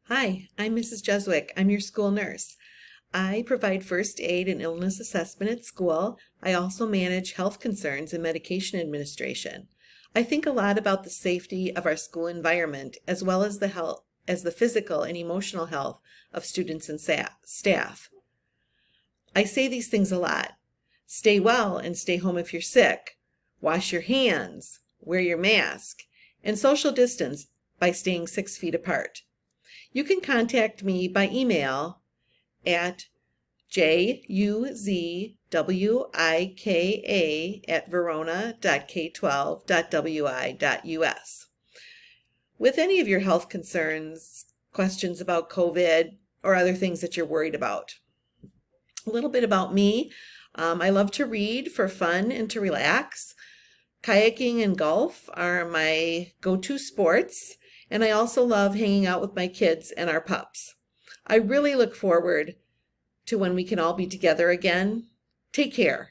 Hi, I'm Mrs. Jeswick. I'm your school nurse. I provide first aid and illness assessment at school. I also manage health concerns and medication administration. I think a lot about the safety of our school environment as well as the physical and emotional health of students and staff. I say these things a lot. Stay well and stay home if you're sick. Wash your hands, wear your mask, and social distance by staying 6 feet apart. You can contact me by email at juzwika@verona.k12.wi.us with any of your health concerns, questions about COVID, or other things that you're worried about. A little bit about me. I love to read for fun and to relax. Kayaking and golf are my go-to sports, and I also love hanging out with my kids and our pups. I really look forward to when we can all be together again. Take care.